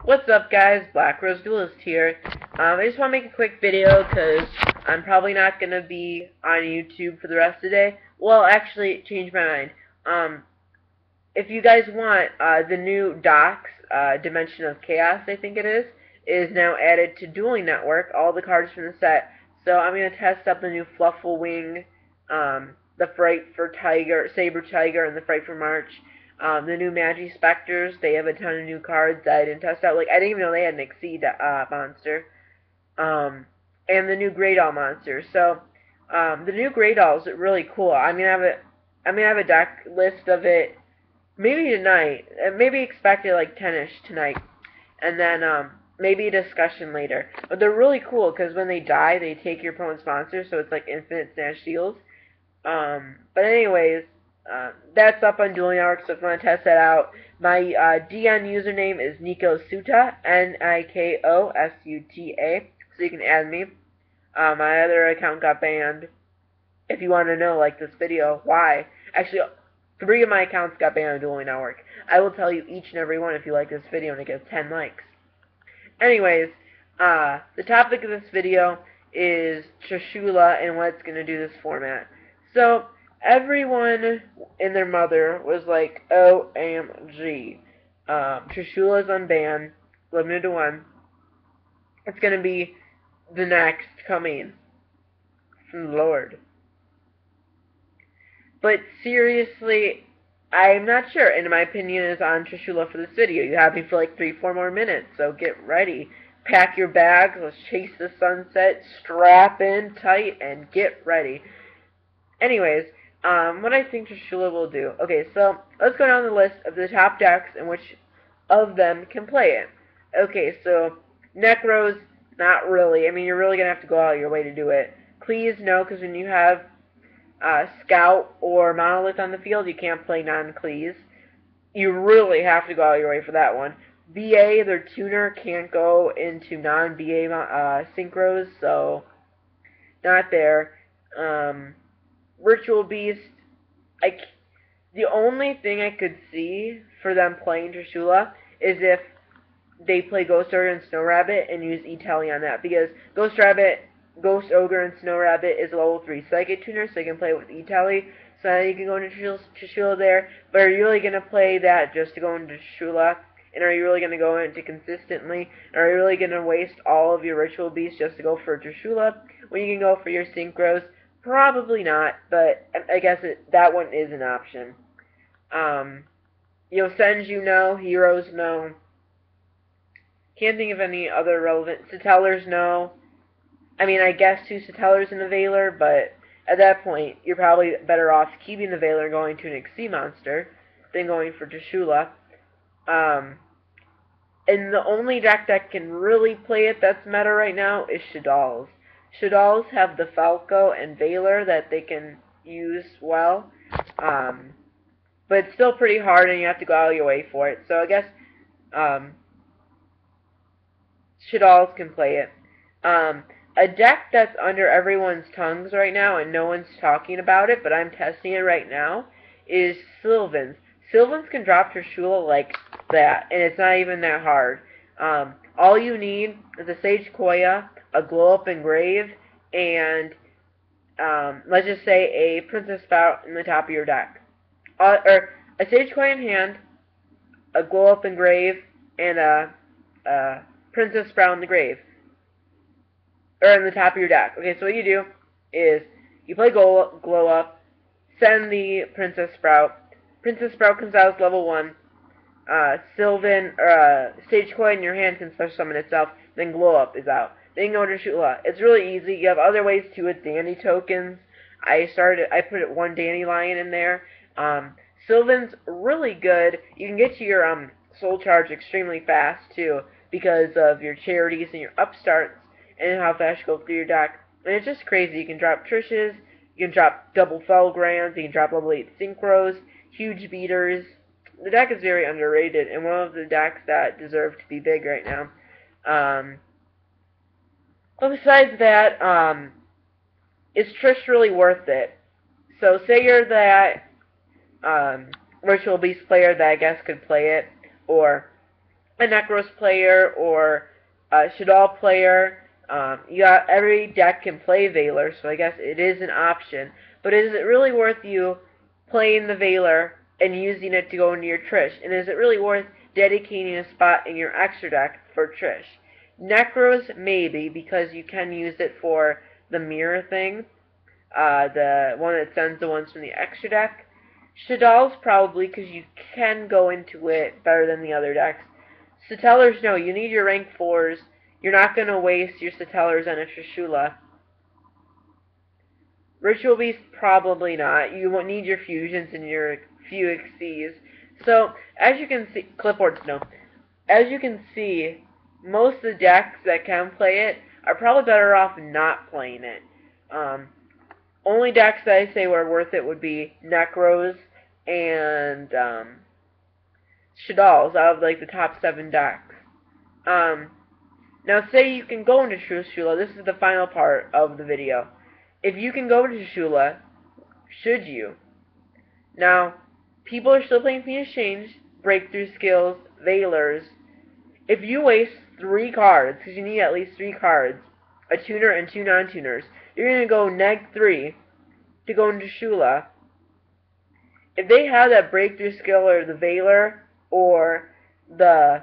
What's up, guys? Black Rose Duelist here. I just want to make a quick video because I'm probably not going to be on YouTube for the rest of the day. Well, actually, changed my mind. If you guys want, the new Docs, Dimension of Chaos, I think it is now added to Dueling Network, all the cards from the set. So I'm going to test out the new Fluffle Wing, the Fright for Tiger, Saber Tiger, and the Fright for March. The new Magi Specters, they have a ton of new cards that I didn't test out. Like, I didn't even know they had an Exceed monster. And the new Greydall monster. So, the new Greydall is really cool. I'm gonna have a deck list of it maybe tonight. Maybe expect it like 10ish tonight. And then, maybe a discussion later. But they're really cool because when they die, they take your opponent's monster, so it's like infinite Snatch Shields. But anyways, that's up on Dueling Network, so if you want to test that out, my DN username is Nikosuta, Nikousuta, so you can add me. My other account got banned. If you want to know, like this video, why? Actually, 3 of my accounts got banned on Dueling Network. I will tell you each and every one if you like this video and it gets 10 likes. Anyways, the topic of this video is Trishula and what it's going to do this format. So, everyone and their mother was like, OMG. Trishula's Unbanned, limited to 1. It's going to be the next coming from the Lord. But seriously, I'm not sure, and my opinion is on Trishula for this video. You have me for like 3-4 more minutes, so get ready. Pack your bags, let's chase the sunset, strap in tight, and get ready. Anyways, what I think Trishula will do. Okay, so let's go down the list of the top decks and which of them can play it. Okay, so Necros, not really. I mean, you're really going to have to go out of your way to do it. Cleese, no, because when you have Scout or Monolith on the field, you can't play non-Cleese. You really have to go out of your way for that one. BA, their tuner, can't go into non-BA synchros, so not there. Virtual Beast, the only thing I could see for them playing Trishula is if they play Ghost Ogre and Snow Rabbit and use E-Tele on that, because Ghost Ogre and Snow Rabbit is a level 3 Psychic tuner, so you can play it with E-Tele, so you can go into Trishula there. But are you really going to play that just to go into Trishula? And are you really going to go into consistently? And are you really going to waste all of your Ritual Beasts just to go for Trishula when you can go for your Synchros? Probably not, but I guess that one is an option. Senju, no. Heroes, no. Can't think of any other relevant. Satellers, no. I mean, I guess 2 Satellers in the Veiler, but at that point, you're probably better off keeping the Veiler going to an Exceed monster than going for Trishula. And the only deck that can really play it that's meta right now is Shadal's. Shadal's have the Falco and Veiler that they can use well, but it's still pretty hard and you have to go out of your way for it. So I guess Shadal's can play it. A deck that's under everyone's tongues right now and no one's talking about it, but I'm testing it right now, is Sylvan's. Sylvan's can drop Trishula like that, and it's not even that hard. All you need is a Sage Koya, a Glow Up Engrave, and let's just say a Princess Spout in the top of your deck. Or a Sage Koya in hand, a Glow Up Engrave, and a Princess Spout in the grave. Or in the top of your deck. Okay, so what you do is you play Glow Up, send the Princess Sprout. Princess Sprout comes out as level 1. Sylvan, or Sage Koya in your hand can special summon itself, then Glow Up is out. Then you go to Shula. It's really easy. You have other ways to it. Danny tokens. I put 1 Dandelion in there. Sylvan's really good. You can get to your soul charge extremely fast too, because of your charities and your upstarts and how fast you go through your deck. And it's just crazy. You can drop Trishes, you can drop double Felgrands, you can drop level 8 Synchros, huge beaters. The deck is very underrated and one of the decks that deserve to be big right now. But besides that, is Trish really worth it? So say you're that Virtual Beast player that I guess could play it, or a Necros player or a Shadal player. Every deck can play Veiler, so I guess it is an option. But is it really worth you playing the Veiler and using it to go into your Trish? And is it really worth dedicating a spot in your extra deck for Trish? Necros, maybe, because you can use it for the mirror thing, the one that sends the ones from the extra deck. Shadal's probably, because you can go into it better than the other decks. Stellars, no, you need your rank 4s. You're not going to waste your Stellars on a Trishula. Ritual Beast, probably not. You won't need your fusions and your few XCs. So, as you can see, clipboards, no. As you can see, most of the decks that can play it are probably better off not playing it. Only decks that I say were worth it would be Necros and Shadals out of like the top 7 decks. Now say you can go into Trishula. This is the final part of the video. If you can go into Shula, should you? Now, people are still playing Phoenix Change, Breakthrough Skills, Veilers. If you waste 3 cards, because you need at least 3 cards, a tuner and 2 non-tuners, you're going to go -3 to go into Shula. If they have that Breakthrough Skill or the Veiler or the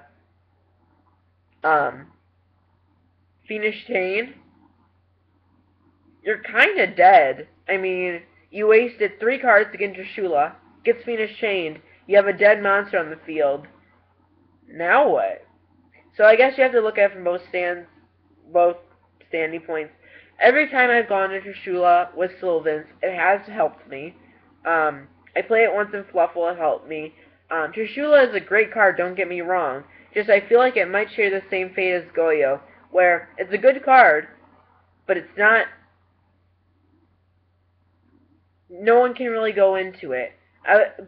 Phoenix Chain, you're kind of dead. I mean, you wasted 3 cards to get into Shula, gets Phoenix Chained, you have a dead monster on the field. Now what? So I guess you have to look at it from both standing points. Every time I've gone into Shula with Sylvans, it has helped me. I play it once in Fluffle, it helped me. Trishula is a great card, don't get me wrong. Just I feel like it might share the same fate as Goyo, where it's a good card, but it's not... No one can really go into it.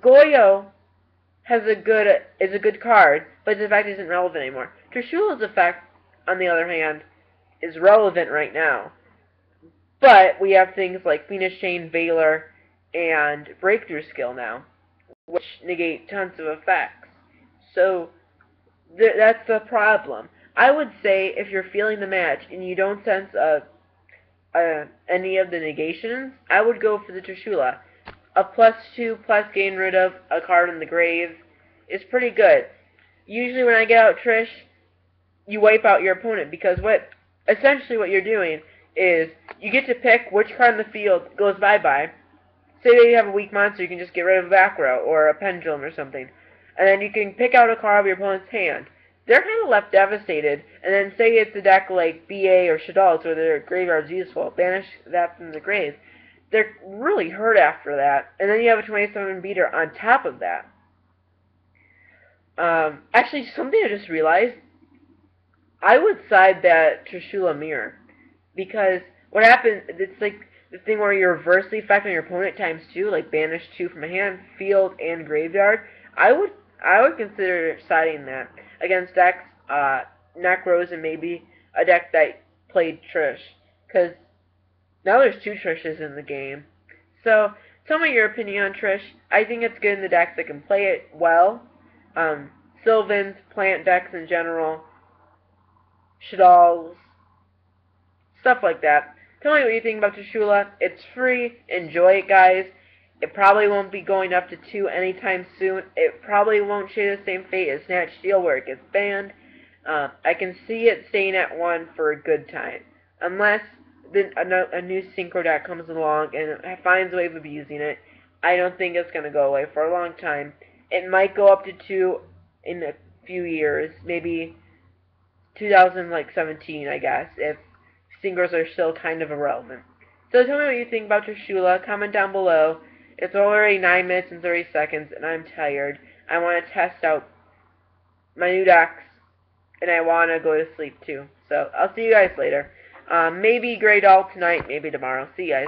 Goyo is a good card, but its effect isn't relevant anymore. Trishula's effect, on the other hand, is relevant right now. But we have things like Phoenix Chain, Veiler, and Breakthrough Skill now, which negate tons of effects. So that's the problem. I would say if you're feeling the match and you don't sense any of the negations, I would go for the Trishula. A +2 plus getting rid of a card in the grave is pretty good. Usually when I get out Trish, you wipe out your opponent, because essentially what you're doing is you get to pick which card in the field goes bye-bye. Say that you have a weak monster, you can just get rid of a back row or a pendulum or something. And then you can pick out a card of your opponent's hand. They're kind of left devastated, and then say it's a deck like BA or Shadal's where their graveyard's useful, banish that from the grave. They're really hurt after that, and then you have a 27 beater on top of that. Actually, something I just realized, I would side that Trishula mirror, because what happens, it's like the thing where you reverse the effect on your opponent ×2, like banish 2 from a hand, field, and graveyard. I would consider siding that against decks, Necros, and maybe a deck that played Trish, because now there's 2 Trishes in the game. So, tell me your opinion on Trish. I think it's good in the decks that can play it well. Sylvans, plant decks in general, Shadals, stuff like that. Tell me what you think about Trishula. It's free. Enjoy it, guys. It probably won't be going up to 2 anytime soon. It probably won't share the same fate as Snatch Steel, where it gets banned. I can see it staying at 1 for a good time. Unless a new synchro deck comes along and finds a way of abusing it. I don't think it's going to go away for a long time. It might go up to 2 in a few years. Maybe 2017, I guess, if synchros are still kind of irrelevant. So tell me what you think about Trishula. Comment down below. It's already 9 minutes and 30 seconds, and I'm tired. I want to test out my new decks, and I want to go to sleep too. So I'll see you guys later. Maybe Grey Doll tonight, maybe tomorrow. See you guys.